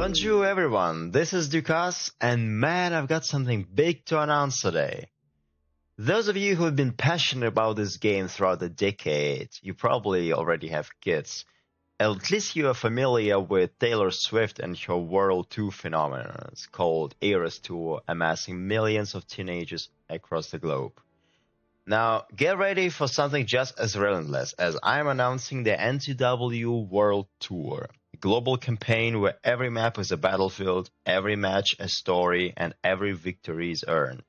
Bonjour everyone, this is Ducasse, and man, I've got something big to announce today. Those of you who have been passionate about this game throughout the decade, you probably already have kids. At least you are familiar with Taylor Swift and her World Tour phenomenon called Eras Tour, amassing millions of teenagers across the globe. Now, get ready for something just as relentless, as I'm announcing the NTW World Tour, a global campaign where every map is a battlefield, every match a story, and every victory is earned.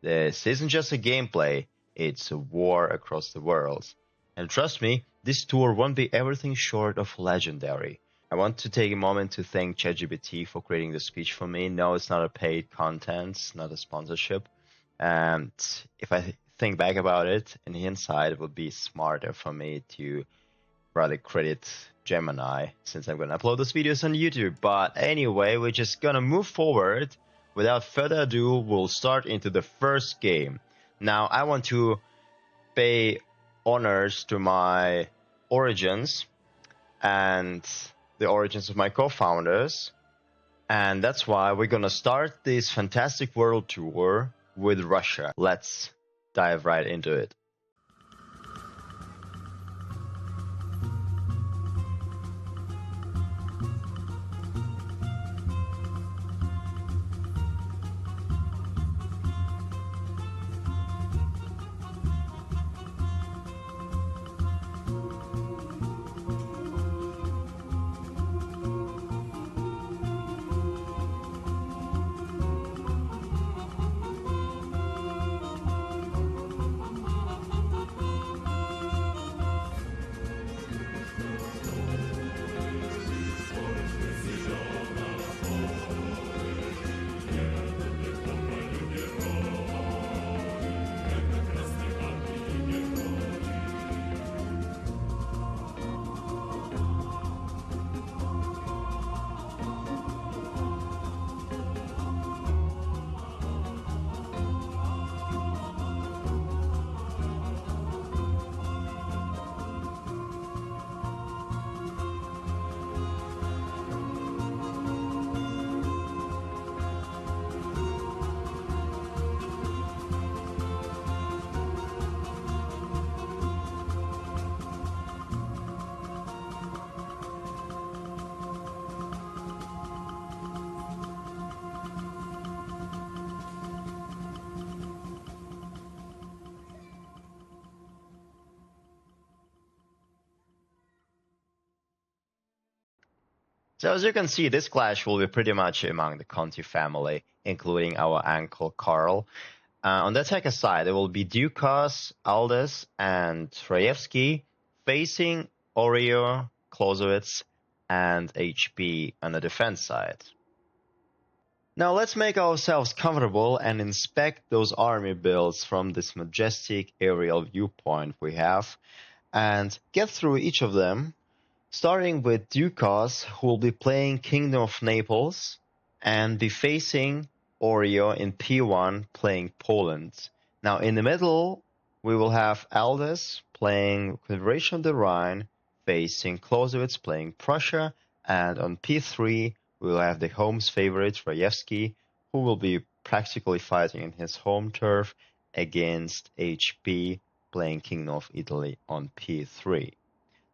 This isn't just a gameplay, it's a war across the world. And trust me, this tour won't be everything short of legendary. I want to take a moment to thank ChatGPT for creating the speech for me. No, it's not a paid content, it's not a sponsorship. And if I think back about it, in hindsight, it would be smarter for me to rather credit Gemini, since I'm going to upload those videos on YouTube. But anyway, we're just going to move forward. Without further ado, we'll start into the first game. Now, I want to pay honors to my origins and the origins of my co-founders. And that's why we're going to start this fantastic world tour with Russia. Let's dive right into it. So as you can see, this clash will be pretty much among the Conti family, including our uncle Karl. On the attacker side, there will be Ducasse, Aldes, and Raevsky facing Oreo, Clausewitz, and HP on the defense side. Now let's make ourselves comfortable and inspect those army builds from this majestic aerial viewpoint we have, and get through each of them. Starting with Ducasse, who will be playing Kingdom of Naples, and be facing Oreo in P1 playing Poland. Now in the middle, we will have Aldes playing Confederation of the Rhine, facing Clausewitz playing Prussia, and on P3, we will have the home's favorite, Raevsky, who will be practically fighting in his home turf against HP playing Kingdom of Italy on P3.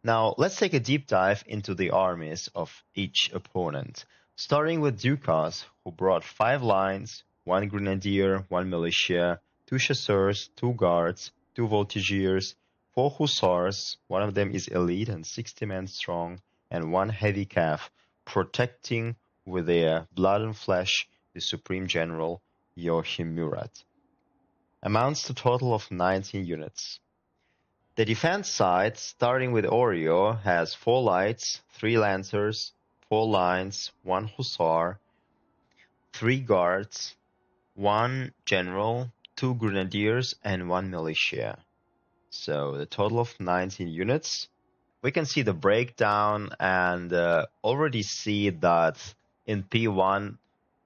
Now, let's take a deep dive into the armies of each opponent, starting with Ducasse, who brought 5 lines, 1 grenadier, 1 militia, 2 chasseurs, 2 guards, 2 voltigeurs, 4 hussars, one of them is elite and 60 men strong, and 1 heavy cav, protecting with their blood and flesh the supreme general Joachim Murat. Amounts to a total of 19 units. The defense side, starting with Oreo, has 4 lights, 3 lancers, 4 lines, 1 hussar, 3 guards, 1 general, 2 grenadiers, and 1 militia. So the total of 19 units. We can see the breakdown and already see that in P1,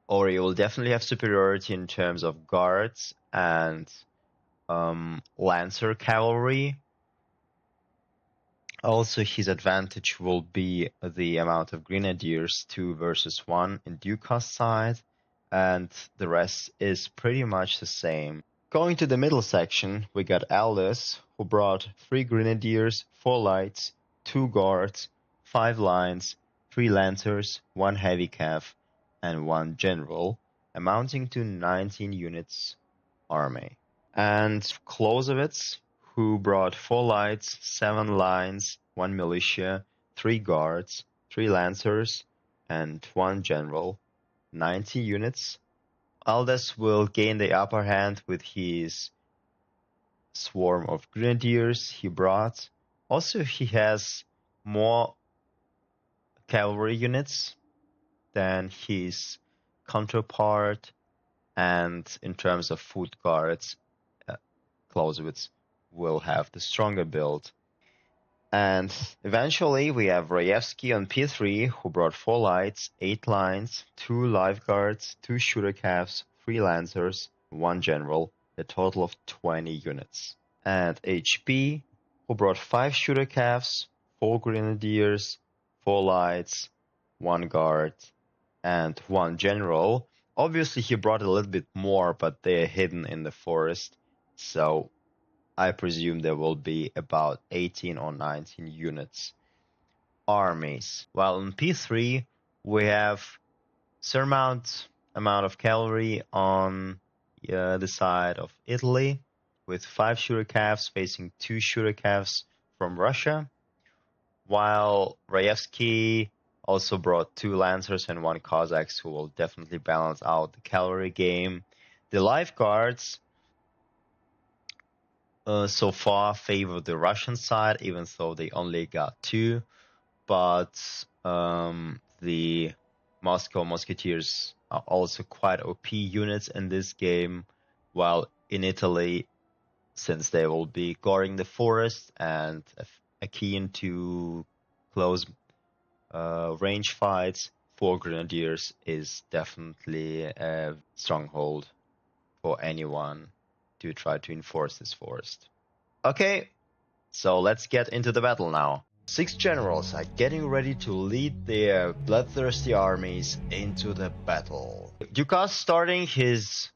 Oreo will definitely have superiority in terms of guards and Lancer cavalry. Also, his advantage will be the amount of grenadiers, 2 versus 1 in Ducasse side, and the rest is pretty much the same. Going to the middle section, we got Aldes, who brought 3 grenadiers, 4 lights, 2 guards, 5 lines, 3 lancers, 1 heavy cav, and 1 general, amounting to 19 units army. And Clausewitz, who brought 4 lights, 7 lines, 1 militia, 3 guards, 3 lancers, and 1 general, 90 units. Aldes will gain the upper hand with his swarm of grenadiers he brought. Also, he has more cavalry units than his counterpart, and in terms of foot guards, Clausewitz will have the stronger build. And eventually we have Raevsky on P3, who brought 4 lights, 8 lines, 2 lifeguards, 2 shooter calves, 3 lancers, 1 general, a total of 20 units. And HP, who brought 5 shooter calves, 4 grenadiers, 4 lights, 1 guard, and 1 general. Obviously he brought a little bit more, but they are hidden in the forest, so I presume there will be about 18 or 19 units. Armies. Well, in P3, we have surmount amount of cavalry on the side of Italy, with 5 shooter calves facing 2 shooter calves from Russia, while Raevsky also brought 2 lancers and 1 Cossacks, who will definitely balance out the cavalry game. The lifeguards so far favor the Russian side, even though they only got 2. But the Moscow Musketeers are also quite OP units in this game, while in Italy, since they will be guarding the forest and keen to close range fights, 4 Grenadiers is definitely a stronghold for anyone to try to enforce this forest. Okay, so let's get into the battle now. 6 generals are getting ready to lead their bloodthirsty armies into the battle. Ducasse starting his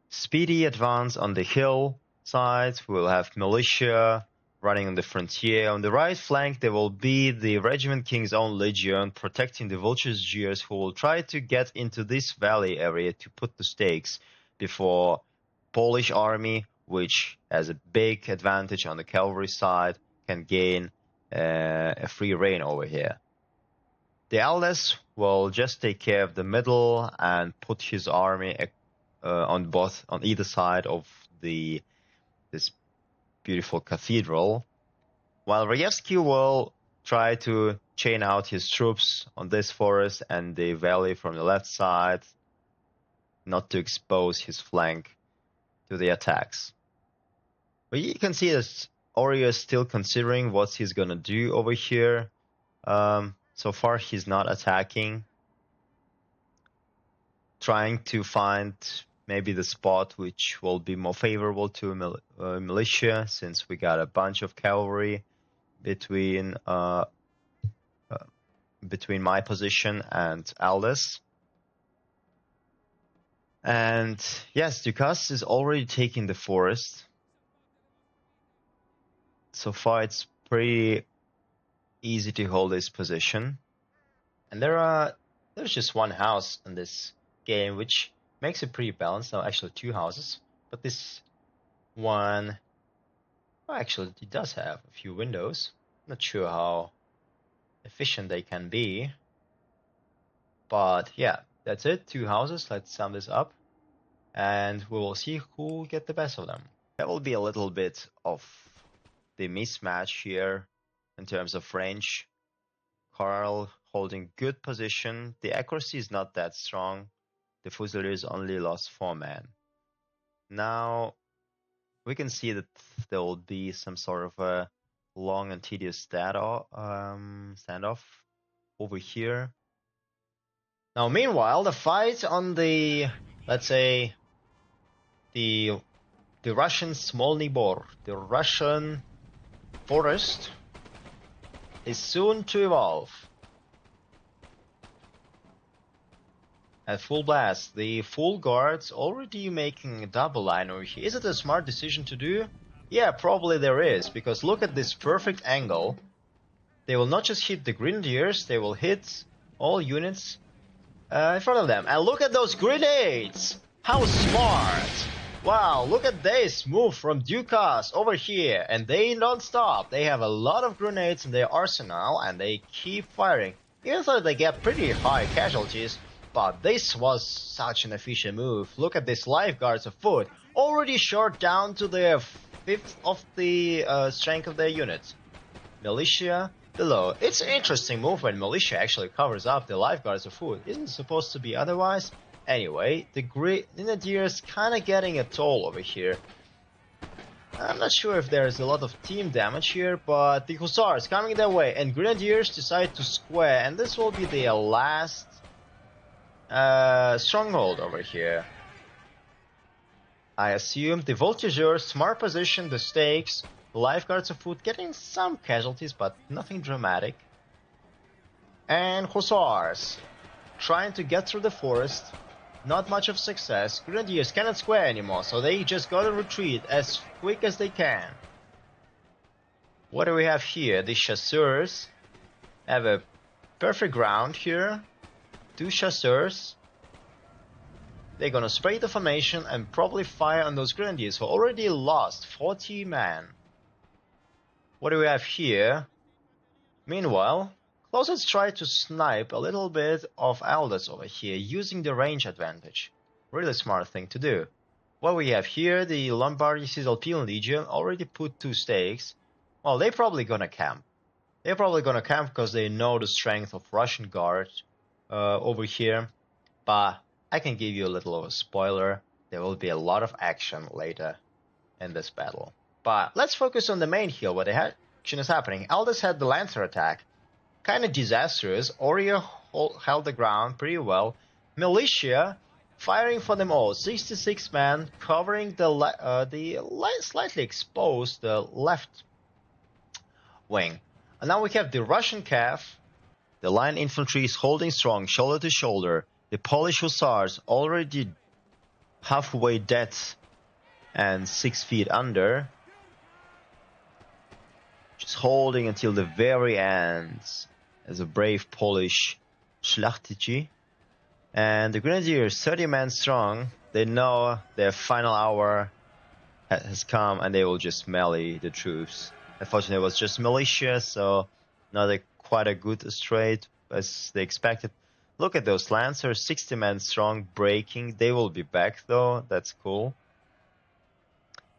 speedy advance on the hill side. We'll have militia running on the frontier. On the right flank there will be the Regiment King's Own Legion protecting the Vulture's who will try to get into this valley area to put the stakes before Polish army, which has a big advantage on the cavalry side, can gain a free reign over here. The Aldes will just take care of the middle and put his army on either side of this beautiful cathedral, while Raevsky will try to chain out his troops on this forest and the valley from the left side, not to expose his flank to the attacks. But you can see that Oreo is still considering what he's gonna do over here. So far he's not attacking, trying to find maybe the spot which will be more favorable to militia, since we got a bunch of cavalry between my position and Aldes. And yes, Ducasse is already taking the forest. So far it's pretty easy to hold this position. And there's just one house in this game, which makes it pretty balanced. Now, actually 2 houses, but this one, well, actually it does have a few windows. Not sure how efficient they can be, but yeah, that's it. 2 houses. Let's sum this up, and we will see who will get the best of them. There will be a little bit of the mismatch here in terms of range. Karl holding good position. The accuracy is not that strong. The Fusiliers only lost 4 men. Now we can see that there will be some sort of a long and tedious standoff over here. Now meanwhile, the fight on the, let's say, the Russian Smolny Bor, the Russian forest, is soon to evolve. At full blast, the full guards already making a double line over here. Is it a smart decision to do? Yeah, probably there is, because look at this perfect angle. They will not just hit the grenadiers, they will hit all units in front of them. And look at those grenades! How smart! Wow, look at this move from Ducasse over here. And they don't stop. They have a lot of grenades in their arsenal and they keep firing. Even though they get pretty high casualties, but this was such an efficient move. Look at these lifeguards afoot, already short down to their fifth of the strength of their units. Militia below. It's an interesting move when militia actually covers up the lifeguards afoot. Isn't it supposed to be otherwise? Anyway, the grenadiers kinda getting a toll over here. I'm not sure if there's a lot of team damage here, but the hussars coming their way, and grenadiers decide to square, and this will be their last stronghold over here. I assume the voltigeurs, smart position, the stakes, the lifeguards afoot, getting some casualties, but nothing dramatic. And hussars, trying to get through the forest. Not much of success. Grenadiers cannot square anymore, so they just gotta retreat as quick as they can. What do we have here? The chasseurs have a perfect ground here. 2 chasseurs. They're gonna spray the formation and probably fire on those grenadiers who already lost 40 men. What do we have here? Meanwhile, Clausewitz tried to snipe a little bit of Aldes over here, using the range advantage. Really smart thing to do. What we have here, the Lombardy Cisalpine Legion already put 2 stakes. Well, they're probably gonna camp. They're probably gonna camp because they know the strength of Russian guards over here. But I can give you a little of a spoiler. There will be a lot of action later in this battle. But let's focus on the main hill where the action is happening. Aldes had the Lancer attack. Kind of disastrous. Oreo held the ground pretty well. Militia firing for them all. 66 men covering the slightly exposed left wing. And now we have the Russian cav. The line infantry is holding strong, shoulder to shoulder. The Polish hussars already halfway dead and 6 feet under. Just holding until the very end as a brave Polish szlachcici. And the grenadiers, 30 men strong, they know their final hour has come and they will just melee the troops. Unfortunately, it was just militia, so not quite a good straight as they expected. Look at those lancers, 60 men strong, breaking. They will be back though, that's cool.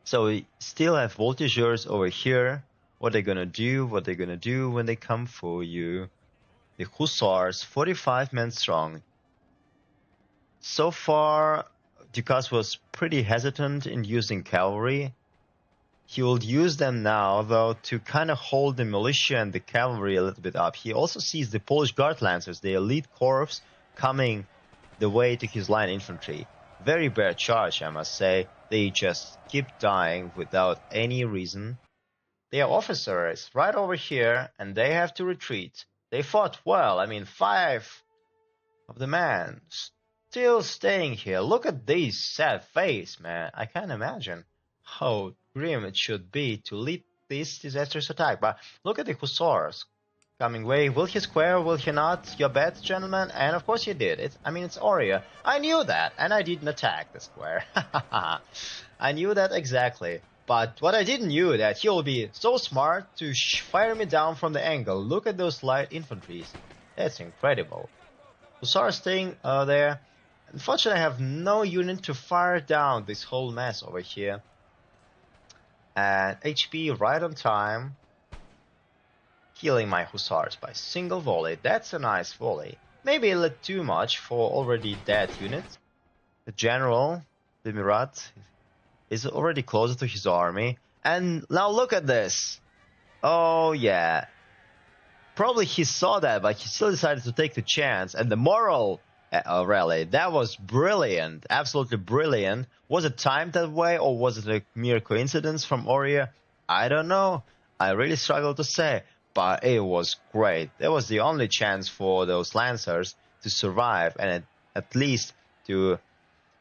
So we still have voltigeurs over here. What they're gonna do, what they're gonna do when they come for you. The hussars, 45 men strong. So far, Ducasse was pretty hesitant in using cavalry. He will use them now, though, to kind of hold the militia and the cavalry a little bit up. He also sees the Polish Guard Lancers, the elite corps, coming the way to his line infantry. Very bad charge, I must say. They just keep dying without any reason. They are officers right over here, and they have to retreat. They fought well. I mean, 5 of the men still staying here. Look at this sad face, man. I can't imagine how grim it should be to lead this disastrous attack. But look at the hussars coming way. Will he square? Will he not? Your bet, gentlemen. And of course he did. It's Oreo. I knew that, and I didn't attack the square. I knew that exactly. But what I didn't knew that he'll be so smart to fire me down from the angle. Look at those light infantries. That's incredible. Hussars staying there. Unfortunately, I have no unit to fire down this whole mess over here. And HP right on time. Killing my hussars by single volley. That's a nice volley. Maybe a little too much for already dead units. The general, the Murat, is already closer to his army. And now look at this. Oh yeah. Probably he saw that, but he still decided to take the chance. And the moral rally, that was brilliant. Absolutely brilliant. Was it timed that way, or was it a mere coincidence from Oreo? I don't know. I really struggle to say. but it was great. That was the only chance for those lancers to survive and at least to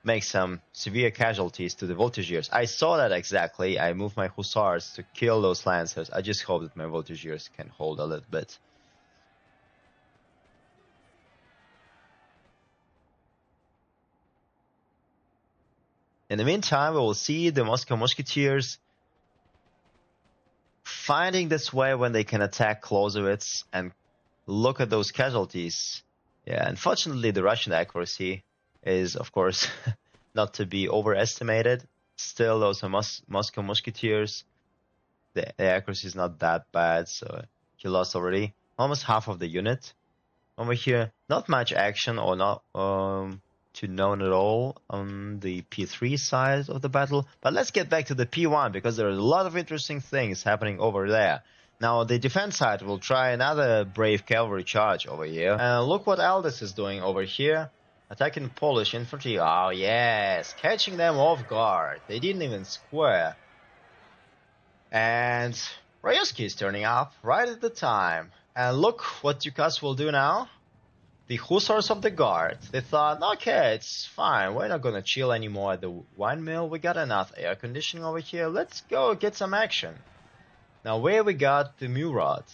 make some severe casualties to the voltigeurs. I saw that exactly. I moved my hussars to kill those lancers. I just hope that my voltigeurs can hold a little bit. In the meantime, we will see the Moscow Musketeers finding this way when they can attack Clausewitz, and look at those casualties. Yeah, unfortunately, the Russian accuracy is, of course, not to be overestimated. Still, those are Moscow Musketeers. The accuracy is not that bad, so he lost already almost half of the unit. Over here, not much action or not to known at all on the P3 side of the battle. But let's get back to the P1 because there are a lot of interesting things happening over there. Now the defense side will try another brave cavalry charge over here. And look what Aldes is doing over here. Attacking Polish infantry. Oh yes, catching them off guard. They didn't even square. And Raevsky is turning up right at the time. And look what Ducasse will do now. The Hussars of the Guard, they thought, okay, it's fine, we're not gonna chill anymore at the wine mill, we got enough air conditioning over here, let's go get some action. Now where we got the Murat.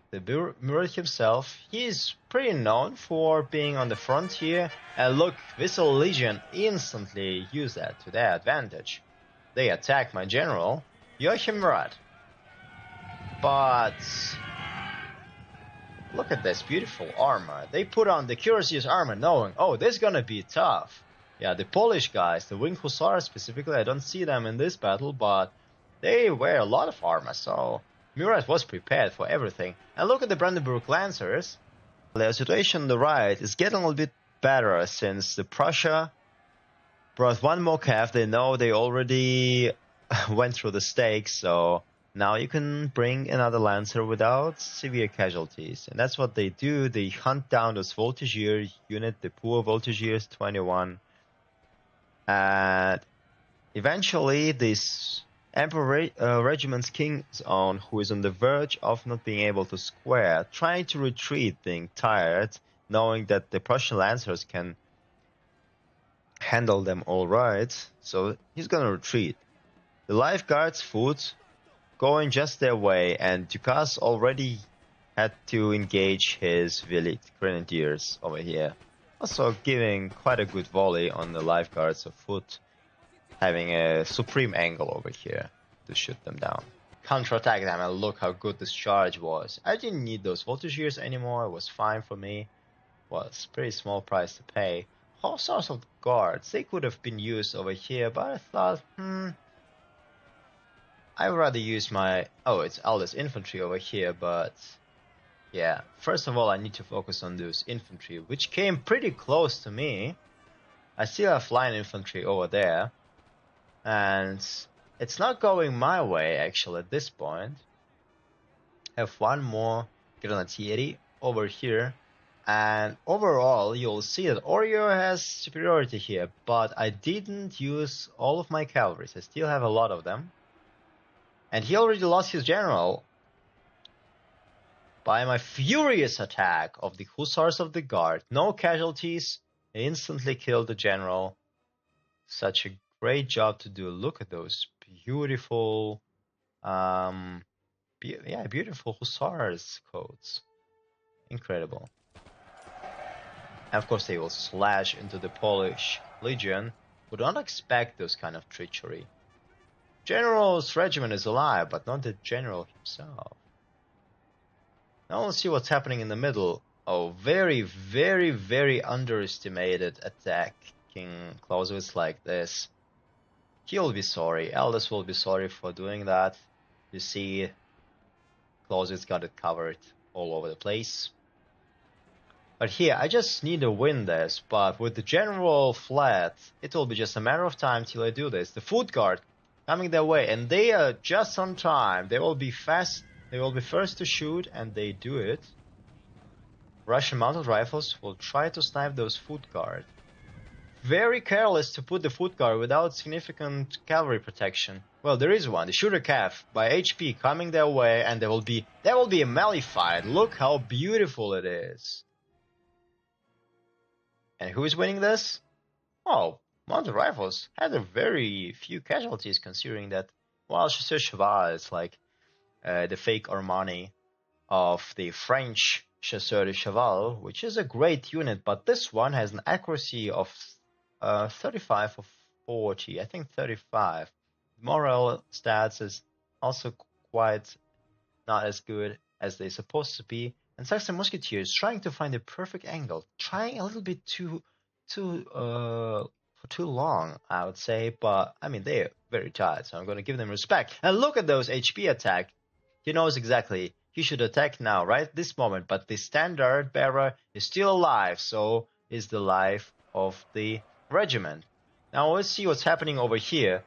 The Murat himself, he's pretty known for being on the frontier, and look, Whistle Legion instantly use that to their advantage. They attack my general, Joachim Murat. But look at this beautiful armor. They put on the Cuirassiers armor knowing, oh, this is gonna be tough. Yeah, the Polish guys, the Winged Hussars specifically, I don't see them in this battle, but they wear a lot of armor, so Murat was prepared for everything. And look at the Brandenburg Lancers. The situation on the right is getting a little bit better since the Prussia brought one more cav. They know they already went through the stakes, so now you can bring another Lancer without severe casualties. And that's what they do. They hunt down those Voltigeur unit, the poor Voltigeurs 21. And eventually this Emperor Regiment's King's Own, who is on the verge of not being able to square, trying to retreat, being tired, knowing that the Prussian Lancers can handle them all right. So he's gonna retreat. The Lifeguards' foot going just their way, and Ducasse already had to engage his Velite Grenadiers over here. Also giving quite a good volley on the Lifeguards of foot, having a supreme angle over here to shoot them down. Counterattack them, and look how good this charge was. I didn't need those Voltigeurs anymore, it was fine for me. Was pretty small price to pay. Hussars of the Guards, they could have been used over here, but I thought, I would rather use my... oh, it's Aldes infantry over here, but... yeah, first of all, I need to focus on those infantry, which came pretty close to me. I still have line infantry over there. And it's not going my way, actually, at this point. I have one more Granatieri over here. And overall, you'll see that Oreo has superiority here, but I didn't use all of my cavalry. I still have a lot of them. And he already lost his general by my furious attack of the Hussars of the Guard. No casualties, instantly killed the general. Such a great job to do. Look at those beautiful, beautiful Hussars coats. Incredible. And of course they will slash into the Polish Legion. Would not expect those kind of treachery. General's regiment is alive, but not the general himself. Now we'll see what's happening in the middle. Oh, very, very, very underestimated attack. King Clausewitz like this. He'll be sorry. Aldes will be sorry for doing that. You see, Clausewitz got it covered all over the place. But here, I just need to win this, but with the general flat, it will be just a matter of time till I do this. The foot guard coming their way, and they are just on time. They will be fast, they will be first to shoot, and they do it. Russian mounted rifles will try to snipe those foot guard. very careless to put the foot guard without significant cavalry protection. Well, there is one, the shooter calf by HP coming their way, and there will be a melee fight. Look how beautiful it is. And who is winning this? Oh, Mounted Rifles had a very few casualties, considering that, well, Chasseur Cheval is like the fake Armani of the French Chasseur de Cheval, which is a great unit, but this one has an accuracy of 35 or 40, I think 35. Morale stats is also quite not as good as they're supposed to be. And Saxon Musketeers trying to find the perfect angle, trying a little bit for too long, I would say, but I mean, they're very tired, so I'm going to give them respect. And look at those HP attack. He knows exactly he should attack now, right this moment, but the standard bearer is still alive, so is the life of the regiment. Now let's see what's happening over here.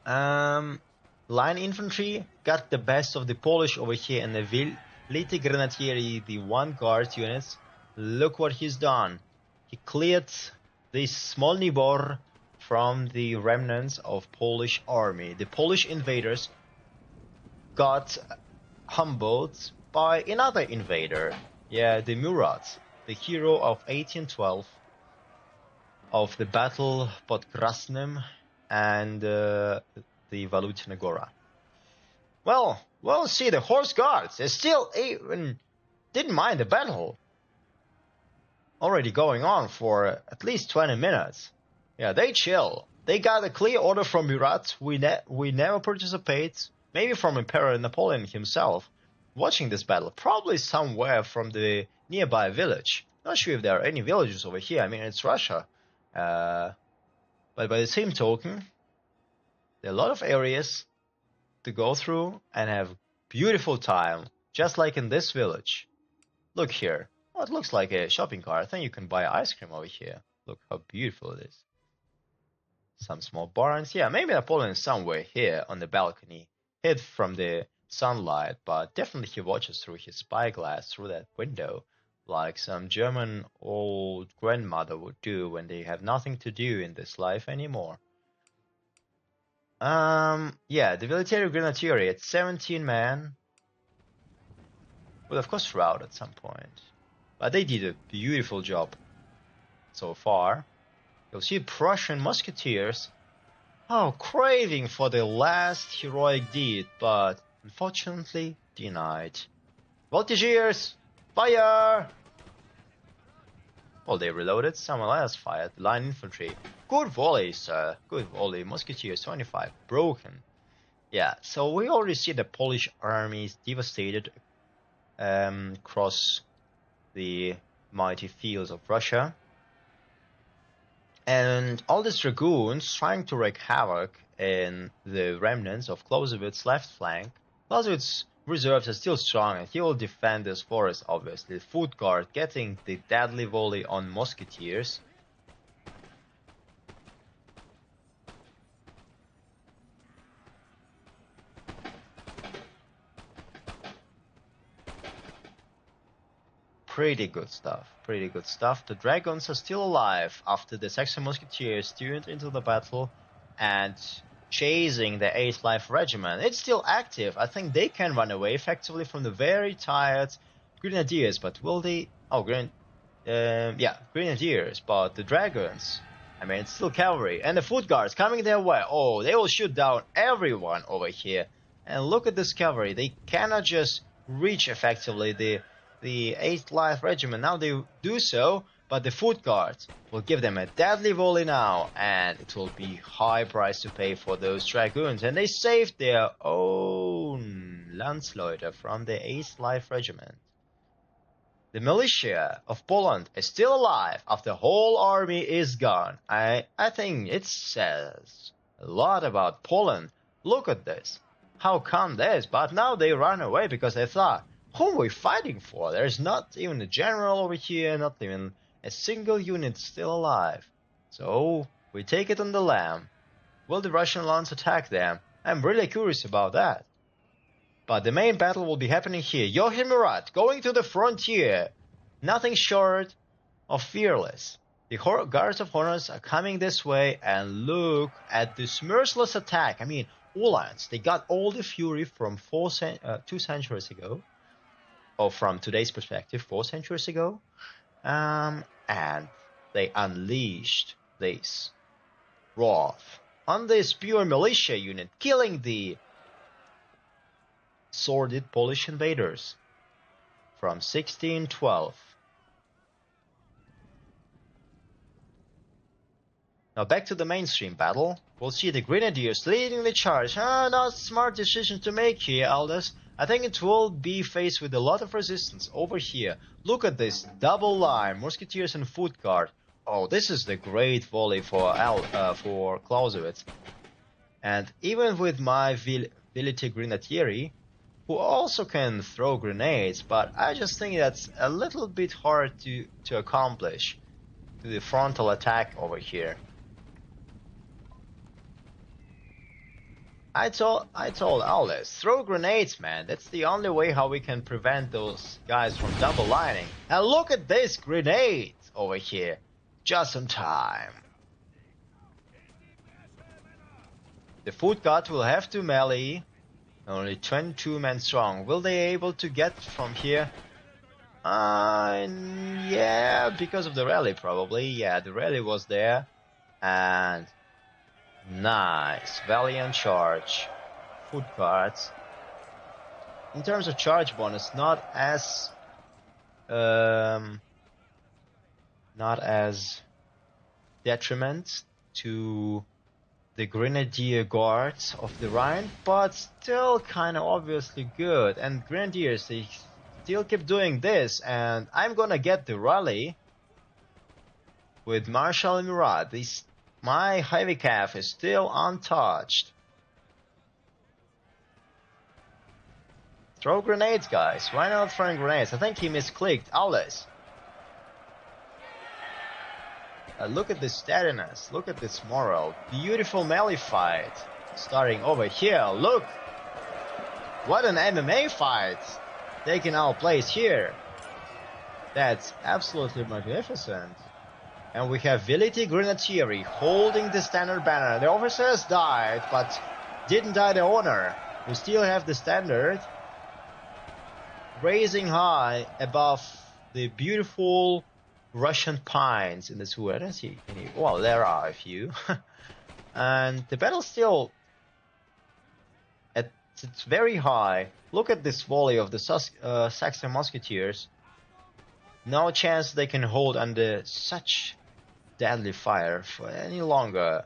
Line infantry got the best of the Polish over here, and the Velite Grenadieri, the one guard units. Look what he's done. He cleared the smolny bor from the remnants of Polish army. The Polish invaders got humbled by another invader. Yeah, the Murat, the hero of 1812, of the battle pod Krasnym and the Valutna Gora. Well, see, the horse guards, they still even didn't mind the battle. Already going on for at least 20 minutes. Yeah, they chill. They got a clear order from Murat. We never participate. Maybe from Emperor Napoleon himself. Watching this battle, probably somewhere from the nearby village. Not sure if there are any villages over here. I mean, it's Russia. But by the same token, there are a lot of areas to go through and have beautiful time, just like in this village. Look here. Oh, it looks like a shopping cart. I think you can buy ice cream over here. Look how beautiful it is. Some small barns. Yeah, maybe Napoleon is somewhere here on the balcony, hid from the sunlight, but definitely he watches through his spyglass through that window, like some German old grandmother would do when they have nothing to do in this life anymore. Yeah, the Military Grenadieri at 17 men will of course rout at some point, but they did a beautiful job so far. You'll see Prussian musketeers, craving for the last heroic deed, but unfortunately denied. Voltigeurs, fire! Well, they reloaded, someone else fired, line infantry. Good volley, sir, good volley. Musketeers 25, broken. Yeah, so we already see the Polish armies devastated across the mighty fields of Russia. And all these dragoons trying to wreak havoc in the remnants of Clausewitz's left flank. Clausewitz reserves are still strong, and he will defend this forest, obviously. Foot guard getting the deadly volley on musketeers. Pretty good stuff, pretty good stuff. The dragons are still alive after the Saxon musketeers tuned into the battle and chasing the 8th Life Regiment. It's still active. I think they can run away effectively from the very tired Grenadiers, but will they? Oh, Grenadiers, but the dragons, I mean, it's still cavalry. And the foot guards coming their way. Oh, they will shoot down everyone over here. And look at this cavalry. They cannot just reach effectively the 8th Life Regiment. Now they do so, but the foot guards will give them a deadly volley now, and it will be high price to pay for those dragoons. And they saved their own Landsleute from the 8th Life Regiment. The militia of Poland is still alive after the whole army is gone. I think it says a lot about Poland. Look at this. How come this? But now they run away because they thought, who are we fighting for? There's not even a general over here, not even a single unit still alive. So we take it on the lam. Will the Russian Lance attack them? I'm really curious about that. But the main battle will be happening here. Joachim Murat going to the frontier. Nothing short of fearless. The guards of honors are coming this way, and look at this merciless attack. I mean, Uhlans, they got all the fury from 2 centuries ago, or from today's perspective, 4 centuries ago, and they unleashed this wrath on this pure militia unit, killing the sordid Polish invaders from 1612. Now back to the mainstream battle. We'll see the Grenadiers leading the charge. Not a smart decision to make here, Aldes. I think it will be faced with a lot of resistance over here. Look at this double line, Musketeers and Foot Guard. Oh, this is the great volley for Clausewitz. And even with my Velite Grenadieri, who also can throw grenades, but I just think that's a little bit hard to accomplish to the frontal attack over here. I told Aldes, throw grenades, man. That's the only way how we can prevent those guys from double lining. And look at this grenade over here. Just in time. The Foot Guard will have to melee. Only 22 men strong. Will they able to get from here? Yeah, because of the rally probably. Yeah, the rally was there. And nice, valiant charge. Foot Guards. In terms of charge bonus, not as detriment to the Grenadier Guards of the Rhine, but still kind of obviously good. And Grenadiers, they still keep doing this, and I'm gonna get the rally with Marshal Murat. My heavy calf is still untouched. Throw grenades, guys. Why not throwing grenades? I think he misclicked. Aldes. Look at this steadiness. Look at this morale. Beautiful melee fight. Starting over here. Look. What an MMA fight. Taking our place here. That's absolutely magnificent. And we have Velite Grenadieri holding the standard banner. The officers died, but didn't die the honor. We still have the standard raising high above the beautiful Russian pines in this wood. I don't see any. Well, there are a few. And the battle still it's very high. Look at this volley of the Saxon Musketeers. No chance they can hold under such deadly fire for any longer.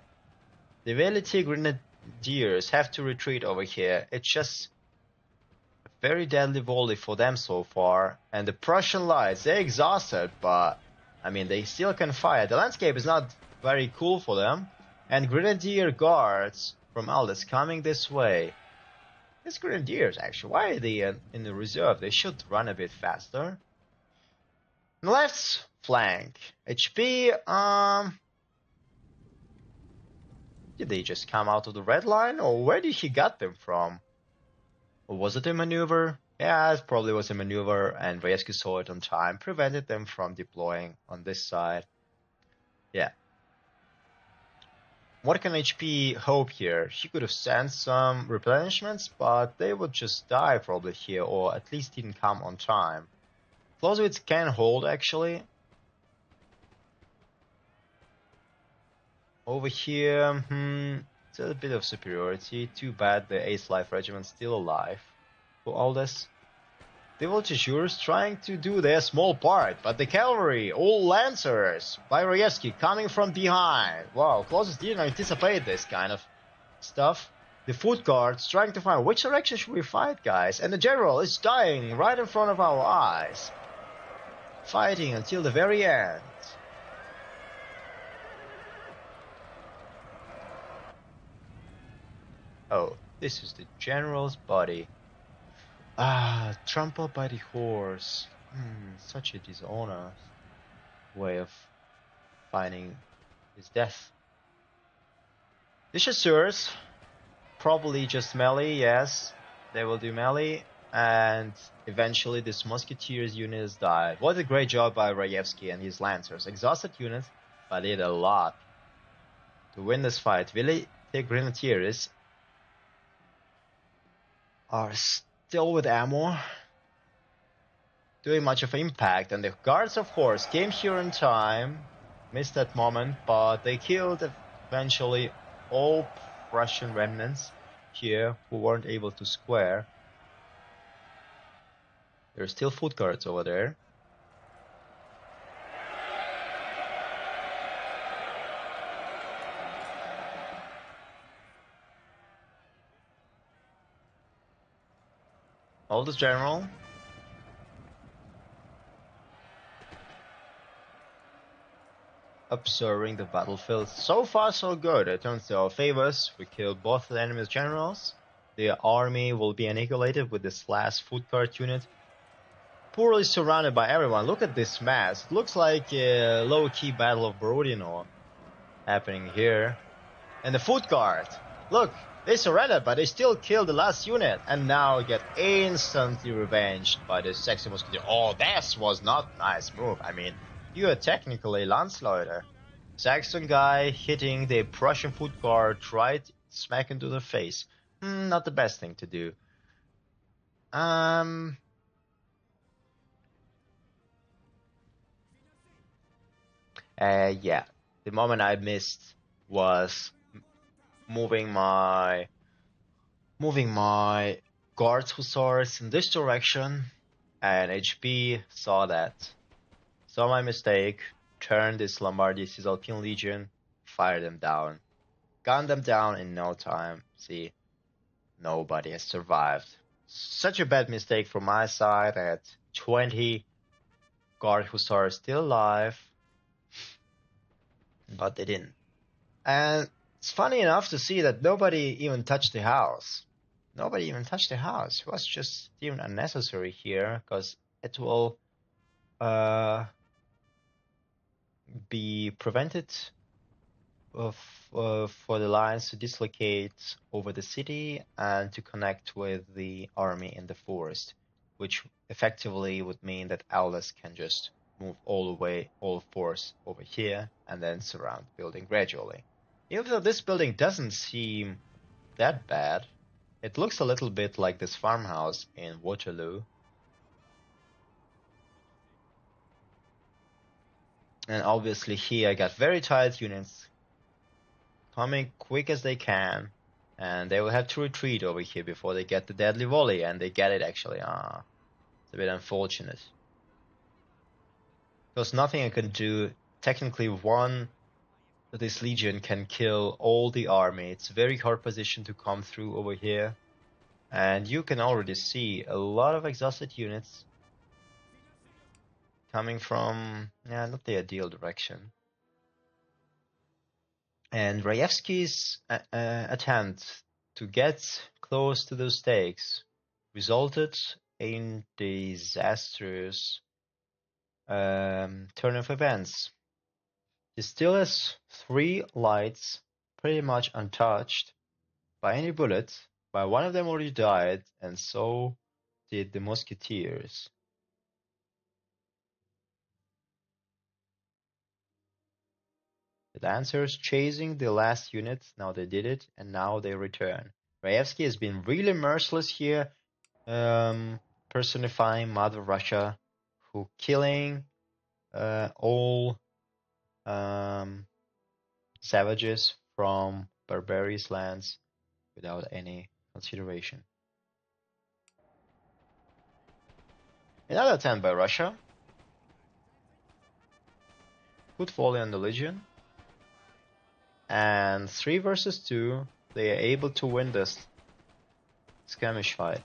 The Velite Grenadiers have to retreat over here. It's just a very deadly volley for them so far. And the Prussian Lights, they're exhausted, but I mean, they still can fire. The landscape is not very cool for them. And Grenadier Guards from Aldes coming this way. These Grenadiers, actually, why are they in the reserve? They should run a bit faster. Left flank. HP, did they just come out of the red line? Or where did he get them from? Or was it a maneuver? Yeah, it probably was a maneuver, and Raevsky saw it on time, prevented them from deploying on this side. Yeah. What can HP hope here? She could have sent some replenishments, but they would just die probably here, or at least didn't come on time. Clausewitz can hold, actually. Over here, it's a bit of superiority. Too bad the 8th Life Regiment still alive. For Aldes. The Voltigeurs trying to do their small part, but the cavalry, all lancers by Raevsky coming from behind. Wow, Clausewitz didn't anticipate this kind of stuff. The Foot Guards trying to find which direction should we fight, guys, and the general is dying right in front of our eyes. Fighting until the very end. Oh, this is the general's body. Ah, trampled by the horse. Such a dishonest way of finding his death. The chasseurs, probably just melee, yes. They will do melee. And eventually this musketeers unit has died. What a great job by Raevsky and his lancers. Exhausted units. but did a lot to win this fight. Really, the Grenadiers are still with ammo, doing much of an impact, and the guards, of course, came here in time, missed that moment, but they killed eventually all Russian remnants here who weren't able to square. There's still foot guards over there. Aldes General. Observing the battlefield. So far so good. It turns to our favors. We killed both the enemy's generals. The army will be annihilated with this last foot guard unit. Poorly surrounded by everyone. Look at this mass. It looks like a low-key battle of Borodino happening here. And the foot guard. Look, they surrendered, but they still killed the last unit. And now get instantly revenged by the sexy musketeer. Oh, that was not a nice move. I mean, you are technically Landsleute. Saxon guy hitting the Prussian foot guard right smack into the face. Not the best thing to do. Yeah. The moment I missed was moving my guards hussars in this direction, and HB saw that. Saw my mistake, turned this Lombardy Cisalpine Legion, fired them down. Gunned them down in no time. See, nobody has survived. Such a bad mistake from my side. I had 20 guard hussars still alive, but they didn't. And it's funny enough to see that nobody even touched the house. Nobody even touched the house. It was just even unnecessary here, because it will be prevented for the lines to dislocate over the city and to connect with the army in the forest, which effectively would mean that Aldes can just move all force over here and then surround the building gradually. Even though this building doesn't seem that bad, it looks a little bit like this farmhouse in Waterloo. And obviously here I got very tight units coming quick as they can, and they will have to retreat over here before they get the deadly volley, and they get it actually. It's a bit unfortunate. There's nothing I can do. Technically this legion can kill all the army. It's a very hard position to come through over here. And you can already see a lot of exhausted units coming from, not the ideal direction. And Raevsky's attempt to get close to those stakes resulted in disastrous turn of events. He still has 3 lights pretty much untouched by any bullet, but one of them already died, and so did the musketeers. The Lancers chasing the last units, now they did it, and now they return. Raevsky has been really merciless here, personifying Mother Russia, who killing all savages from barbarous lands without any consideration. Another attempt by Russia. Good volley on the Legion. And 3 versus 2, they are able to win this skirmish fight.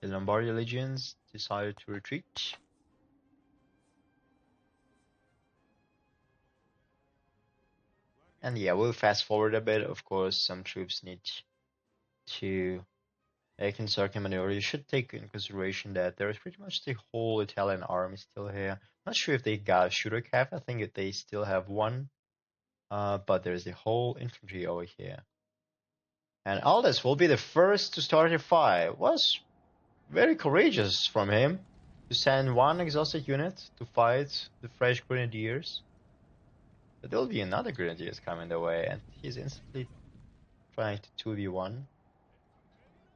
The Lombardy legions decided to retreat. And yeah, we'll fast forward a bit. Of course, some troops need to Circuit maneuver. You should take in consideration that there is pretty much the whole Italian army still here. Not sure if they got a shooter cav. I think they still have one. But there's the whole infantry over here. And Aldes will be the first to start a fight. Was very courageous from him to send one exhausted unit to fight the fresh grenadiers. But there'll be another grenadiers coming their way, and he's instantly trying to 2v1.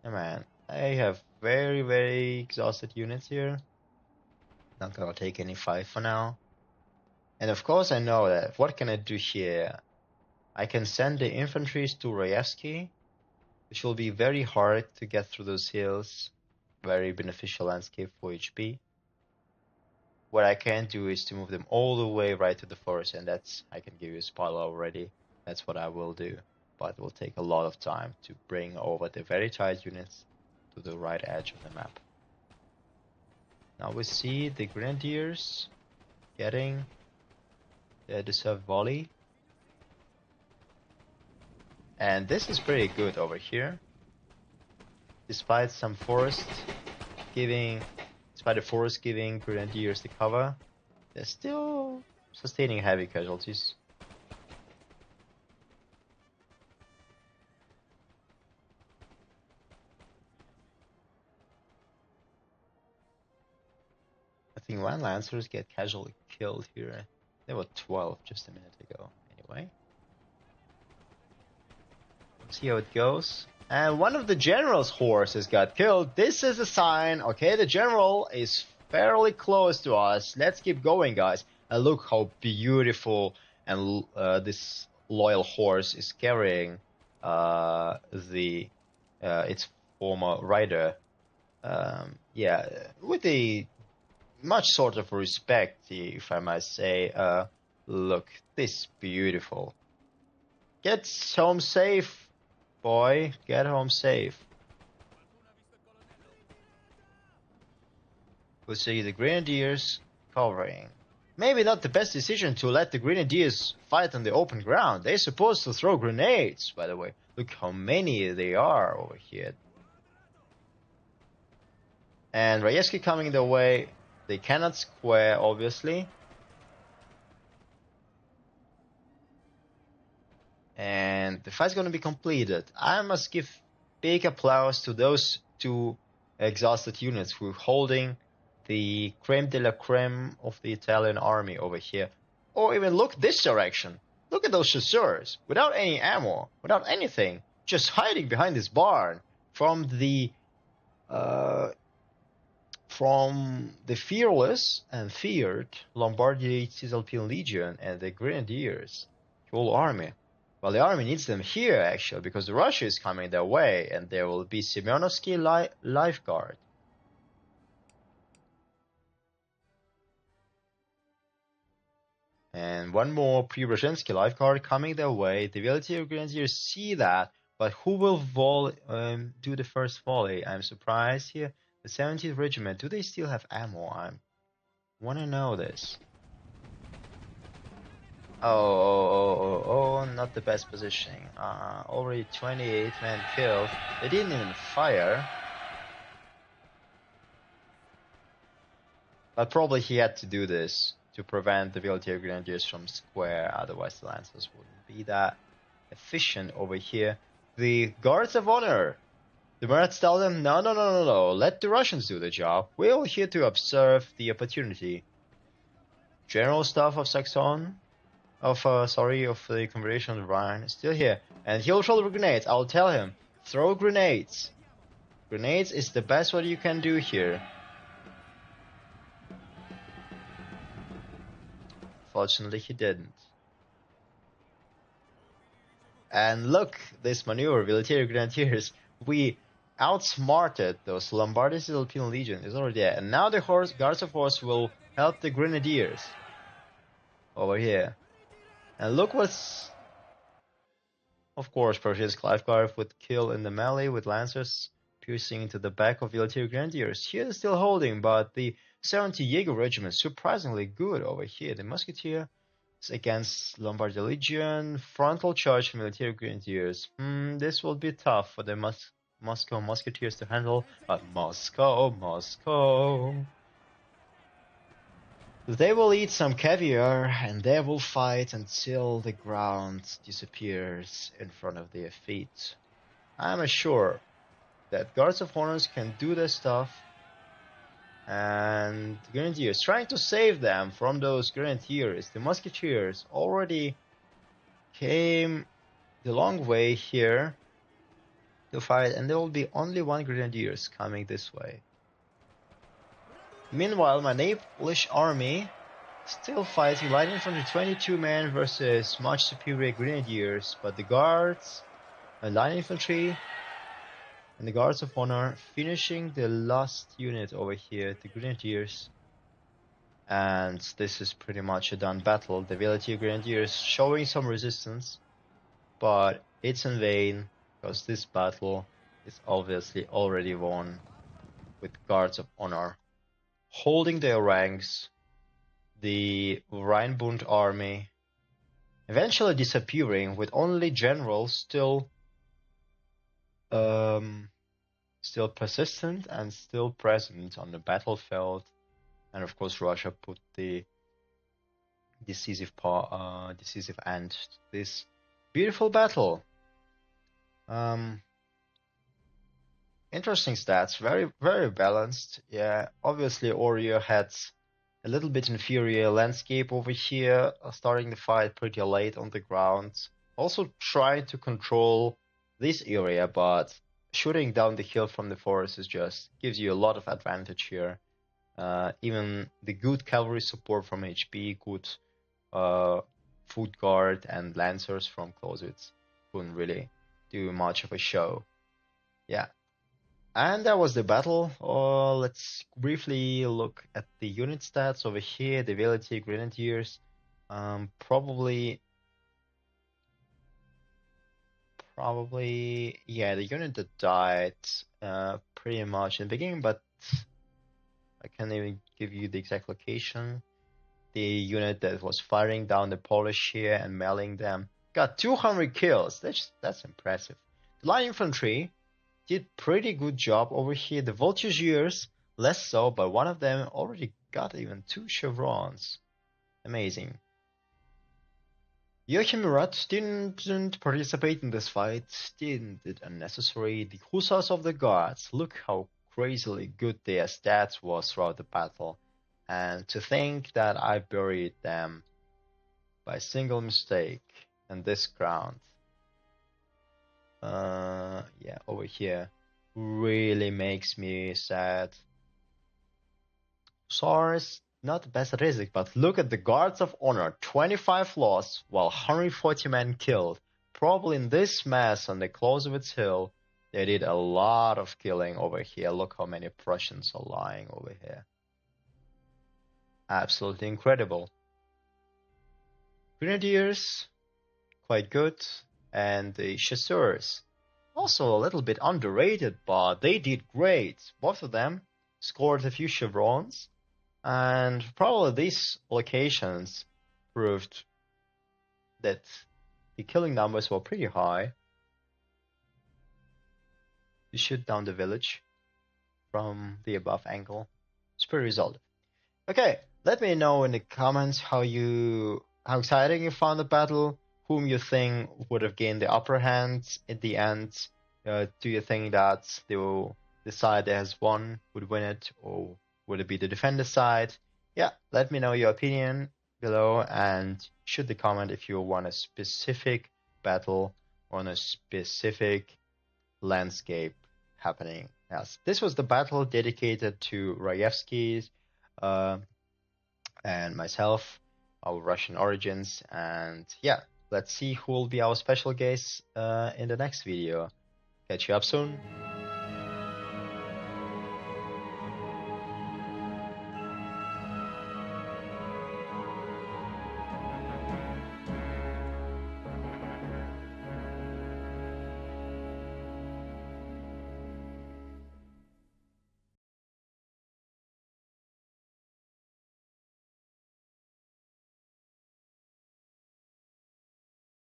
Yeah, man, I have very, very exhausted units here. Not gonna take any fight for now. And of course I know that, what can I do here? I can send the infantry to Raevsky, which will be very hard to get through those hills. Very beneficial landscape for HP. What I can do is to move them all the way right to the forest, and that's, I can give you a spoiler already, that's what I will do. But it will take a lot of time to bring over the very tight units to the right edge of the map. Now we see the grenadiers getting their deserved volley. And this is pretty good over here. Despite the forest giving grenadiers the cover, they're still sustaining heavy casualties. I think one lancers get casually killed here. There were 12 just a minute ago. Anyway, let's see how it goes. And one of the general's horses got killed. This is a sign. Okay, the general is fairly close to us. Let's keep going, guys. And look how beautiful and this loyal horse is carrying its former rider. Yeah, with a much sort of respect, if I might say. Look, this beautiful. Get home safe. Boy, get home safe. We'll see the grenadiers covering. Maybe not the best decision to let the grenadiers fight on the open ground. They're supposed to throw grenades, by the way. Look how many they are over here. And Raevsky coming their way. They cannot square, obviously. And the fight's going to be completed. I must give big applause to those two exhausted units who are holding the creme de la creme of the Italian army over here. Or even look this direction. Look at those chasseurs, without any ammo, without anything, just hiding behind this barn from the fearless and feared Lombardy Cisalpine Legion and the Grenadiers, the whole army. Well, the army needs them here, actually, because Russia is coming their way, and there will be Semyonovsky Lifeguard. And one more Preobrazhensky Lifeguard coming their way. The Volunteer Grenadiers see that, but who will do the first volley? I'm surprised here. The 17th Regiment, do they still have ammo? I want to know this. Oh, not the best positioning. Already 28 men killed. They didn't even fire. But probably he had to do this to prevent the Volunteer Grenadiers from square, otherwise the Lancers wouldn't be that efficient over here. The Guards of Honor. The Marats tell them, no, let the Russians do the job. We're here to observe the opportunity. General Staff of Saxon, of the Confederation of Rhine, is still here. And he'll throw grenades. I'll tell him, throw grenades. Grenades is the best what you can do here. Fortunately, he didn't. And look, this maneuver, Volunteer Grenadiers, we outsmarted those Lombardy Cisalpine Legion is already there. And now the Guards of Horse will help the Grenadiers over here. And look what's... Of course, Prussia's Lifeguard would kill in the melee with Lancers piercing into the back of Volunteer Grenadiers. Here they're still holding, but the 70 Jaeger Regiment surprisingly good over here. The Musketeer is against Lombardy Legion. Frontal charge from Volunteer Grenadiers. This will be tough for the Moscow musketeers to handle, but Moscow. They will eat some caviar and they will fight until the ground disappears in front of their feet. I'm sure that guards of honors can do their stuff, and the grenadiers trying to save them from those grenadiers. The musketeers already came the long way here to fight, and there will be only one grenadiers coming this way. Meanwhile, my Naples army still fighting light infantry, 22 men versus much superior grenadiers, but the guards and light infantry and the guards of honor finishing the last unit over here, the grenadiers. And this is pretty much a done battle. The Velity Grenadiers showing some resistance, but it's in vain because this battle is obviously already won, with guards of honor holding their ranks. The Rhine army eventually disappearing, with only generals still persistent and still present on the battlefield. And of course, Russia put the decisive end to this beautiful battle. Interesting stats, very, very balanced. Yeah, obviously Oreo had a little bit inferior landscape over here, starting the fight pretty late on the ground. Also trying to control this area, but shooting down the hill from the forest is just gives you a lot of advantage here. Even the good cavalry support from HP, good foot guard and lancers from Clausewitz couldn't really do much of a show. Yeah. And that was the battle. Let's briefly look at the unit stats over here. The Velity Grenadiers, probably, yeah, the unit that died pretty much in the beginning, but I can't even give you the exact location. The unit that was firing down the Polish here and mailing them got 200 kills. That's impressive. The light infantry did pretty good job over here. The voltigeurs less so, but one of them already got even 2 chevrons. Amazing. Joachim Murat didn't participate in this fight, did unnecessary. The hussars of the guards, look how crazily good their stats was throughout the battle. And to think that I buried them by a single mistake in this ground. Yeah, over here really makes me sad. Hussars, not the best statistic, but look at the guards of honor, 25 lost while 140 men killed. Probably in this mess on the Clausewitz hill, they did a lot of killing over here. Look how many Prussians are lying over here. Absolutely incredible. Grenadiers, quite good. And the chasseurs, also a little bit underrated, but they did great. Both of them scored a few chevrons, and probably these locations proved that the killing numbers were pretty high. You shoot down the village from the above angle. It's pretty result. Okay, let me know in the comments how exciting you found the battle. Whom you think would have gained the upper hand at the end? Do you think that the side that has won would win it, or would it be the defender side? Yeah, let me know your opinion below, and shoot the comment if you want a specific battle on a specific landscape happening. Yes, this was the battle dedicated to Raevsky and myself, our Russian origins, and yeah. Let's see who will be our special guest in the next video. Catch you up soon.